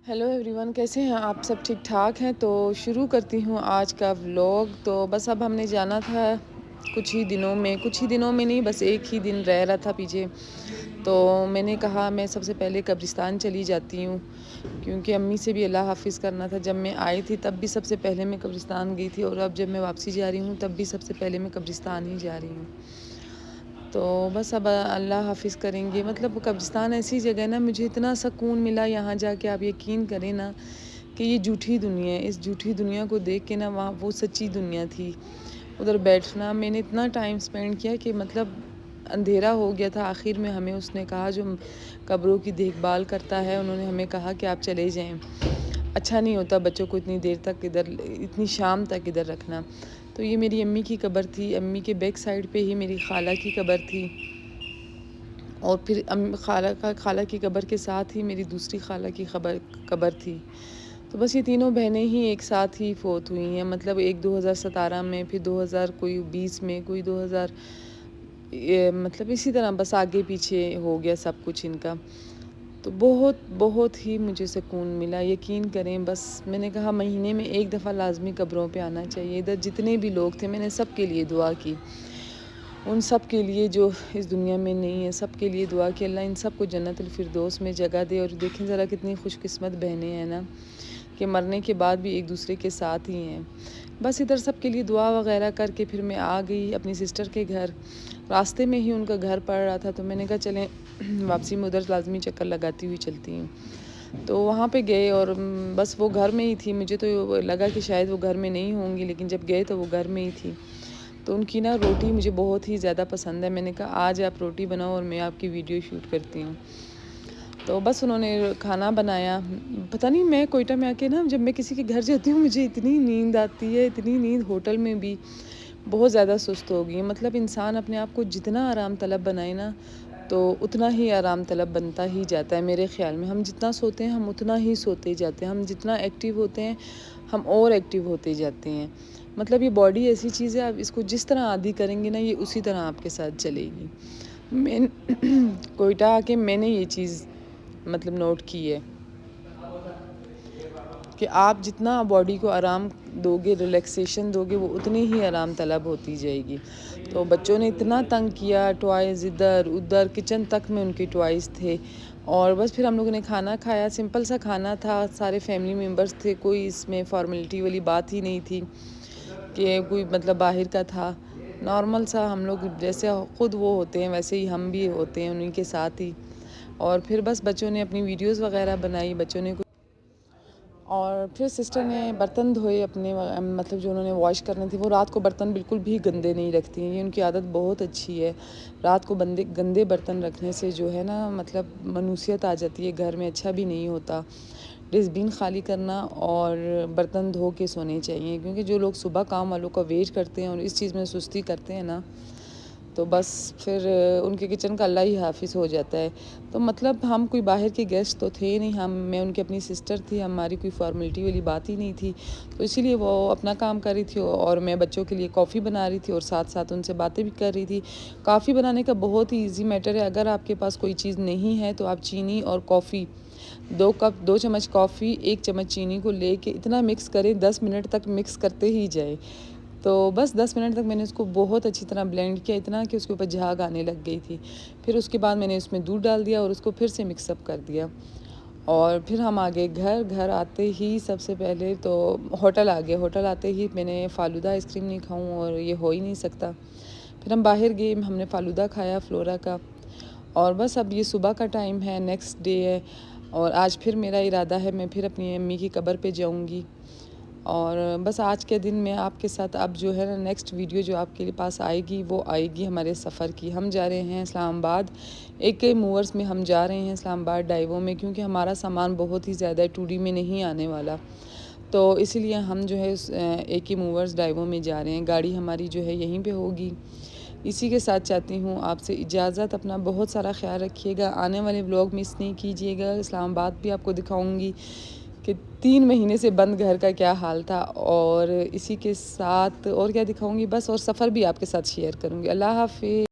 Hello everyone, कैसे हैं आप सब? ठीक ठाक हैं? तो शुरू करती हूँ आज का व्लॉग। तो बस अब हमने जाना था कुछ ही दिनों में नहीं, बस एक ही दिन रह रहा था पीछे। तो मैंने कहा मैं सबसे पहले कब्रिस्तान चली जाती हूँ, क्योंकि अम्मी से भी अल्लाह हाफिज़ करना था। जब मैं आई थी तब भी सबसे पहले मैं कब्रिस्तान गई थी, और अब जब मैं वापसी जा रही हूँ तब भी सबसे पहले मैं कब्रिस्तान ही जा रही हूँ। तो बस अब अल्लाह हाफिज़ करेंगे। मतलब कब्रिस्तान ऐसी जगह है ना, मुझे इतना सुकून मिला यहाँ जाके, आप यकीन करें ना कि ये झूठी दुनिया है। इस झूठी दुनिया को देख के ना वहाँ वो सच्ची दुनिया थी। उधर बैठना मैंने इतना टाइम स्पेंड किया कि मतलब अंधेरा हो गया था। आखिर में हमें उसने कहा, जो कब्रों की देखभाल करता है, उन्होंने हमें कहा कि आप चले जाएं। अच्छा नहीं होता बच्चों को इतनी देर तक इधर, इतनी शाम तक इधर रखना। तो ये मेरी अम्मी की कब्र थी। अम्मी के बैक साइड पे ही मेरी खाला की कब्र थी, और फिर खाला की कब्र के साथ ही मेरी दूसरी खाला की कब्र थी। तो बस ये तीनों बहनें ही एक साथ ही फोत हुई हैं। मतलब एक 2017 में, फिर 2000 कोई 20 में, कोई 2000 मतलब इसी तरह बस आगे पीछे हो गया सब कुछ इनका। तो बहुत बहुत ही मुझे सुकून मिला, यकीन करें। बस मैंने कहा महीने में एक दफ़ा लाजमी कब्रों पे आना चाहिए। इधर जितने भी लोग थे मैंने सब के लिए दुआ की, उन सब के लिए जो इस दुनिया में नहीं है, सब के लिए दुआ की अल्लाह इन सब को जन्नतुल फिरदौस में जगह दे। और देखें ज़रा कितनी खुशकिस्मत बहनें हैं ना, कि मरने के बाद भी एक दूसरे के साथ ही हैं। बस इधर सब के लिए दुआ वगैरह करके फिर मैं आ गई अपनी सिस्टर के घर। रास्ते में ही उनका घर पड़ रहा था, तो मैंने कहा चलें वापसी में उधर लाजमी चक्कर लगाती हुई चलती हूँ। तो वहाँ पे गए, और बस वो घर में ही थी। मुझे तो लगा कि शायद वो घर में नहीं होंगी, लेकिन जब गए तो वो घर में ही थी। तो उनकी ना रोटी मुझे बहुत ही ज़्यादा पसंद है। मैंने कहा आज आप रोटी बनाओ और मैं आपकी वीडियो शूट करती हूँ। तो बस उन्होंने खाना बनाया। पता नहीं, मैं कोयटा में आके ना, जब मैं किसी के घर जाती हूँ मुझे इतनी नींद आती है, इतनी नींद। होटल में भी बहुत ज़्यादा सुस्त हो गई है। मतलब इंसान अपने आप को जितना आराम तलब बनाए ना, तो उतना ही आराम तलब बनता ही जाता है मेरे ख़्याल में। हम जितना सोते हैं हम उतना ही सोते जाते हैं, हम जितना एक्टिव होते हैं हम और एक्टिव होते जाते हैं। मतलब ये बॉडी ऐसी चीज़ है, आप इसको जिस तरह आदी करेंगे ना, ये उसी तरह आपके साथ चलेगी। मैं कोयटा आके मैंने ये चीज़ मतलब नोट की है कि आप जितना बॉडी को आराम दोगे, रिलैक्सेशन दोगे, वो उतनी ही आराम तलब होती जाएगी। तो बच्चों ने इतना तंग किया, टॉयज़ इधर उधर, किचन तक में उनके टॉयज़ थे। और बस फिर हम लोगों ने खाना खाया। सिंपल सा खाना था, सारे फैमिली मेम्बर्स थे, कोई इसमें फॉर्मेलिटी वाली बात ही नहीं थी कि कोई मतलब बाहर का था। नॉर्मल सा, हम लोग जैसे ख़ुद वो होते हैं वैसे ही हम भी होते हैं उन्हीं के साथ ही। और फिर बस बच्चों ने अपनी वीडियोज़ वगैरह बनाई, बच्चों ने। और फिर सिस्टर ने बर्तन धोए अपने, मतलब जो उन्होंने वॉश करने थे। वो रात को बर्तन बिल्कुल भी गंदे नहीं रखती हैं, ये उनकी आदत बहुत अच्छी है। रात को गंदे बर्तन रखने से जो है ना, मतलब मनुसियत आ जाती है घर में, अच्छा भी नहीं होता। डस्टबिन खाली करना और बर्तन धो के सोने चाहिए, क्योंकि जो लोग सुबह काम वालों का वेट करते हैं और इस चीज़ में सुस्ती करते हैं ना, तो बस फिर उनके किचन का अल्लाह ही हाफिज़ हो जाता है। तो मतलब हम कोई बाहर के गेस्ट तो थे नहीं, मैं उनकी अपनी सिस्टर थी, हमारी कोई फॉर्मेलिटी वाली बात ही नहीं थी। तो इसीलिए वो अपना काम कर रही थी और मैं बच्चों के लिए कॉफ़ी बना रही थी, और साथ साथ उनसे बातें भी कर रही थी। कॉफ़ी बनाने का बहुत ही ईजी मैटर है। अगर आपके पास कोई चीज़ नहीं है तो आप चीनी और कॉफ़ी, 2 चम्मच कॉफ़ी, 1 चम्मच चीनी को लेके इतना मिक्स करें, 10 मिनट तक मिक्स करते ही जाए। तो बस 10 मिनट तक मैंने उसको बहुत अच्छी तरह ब्लेंड किया, इतना कि उसके ऊपर झाग आने लग गई थी। फिर उसके बाद मैंने उसमें दूध डाल दिया और उसको फिर से मिक्सअप कर दिया। और फिर हम आ गए घर आते ही सबसे पहले तो होटल आ गए। होटल आते ही मैंने फ़ालूदा आइसक्रीम नहीं खाऊं, और ये हो ही नहीं सकता। फिर हम बाहर गए, हमने फ़ालूदा खाया फ्लोरा का। और बस अब ये सुबह का टाइम है, नेक्स्ट डे है, और आज फिर मेरा इरादा है मैं फिर अपनी अम्मी की कब्र पे जाऊंगी। और बस आज के दिन में आपके साथ अब जो है ना, नेक्स्ट वीडियो जो आपके पास आएगी वो आएगी हमारे सफ़र की। हम जा रहे हैं इस्लामाबाद, AK मूवर्स में हम जा रहे हैं, इस्लामाबाद डाइवो में, क्योंकि हमारा सामान बहुत ही ज़्यादा है, 2D में नहीं आने वाला। तो इसीलिए हम जो है AK मूवर्स डाइवो में जा रहे हैं। गाड़ी हमारी जो है यहीं पे होगी। इसी के साथ चाहती हूँ आपसे इजाज़त। अपना बहुत सारा ख्याल रखिएगा। आने वाले व्लॉग मिस नहीं कीजिएगा। इस्लामाबाद भी आपको दिखाऊंगी कि 3 महीने से बंद घर का क्या हाल था, और इसी के साथ और क्या दिखाऊंगी बस, और सफ़र भी आपके साथ शेयर करूंगी। अल्लाह हाफ़िज़।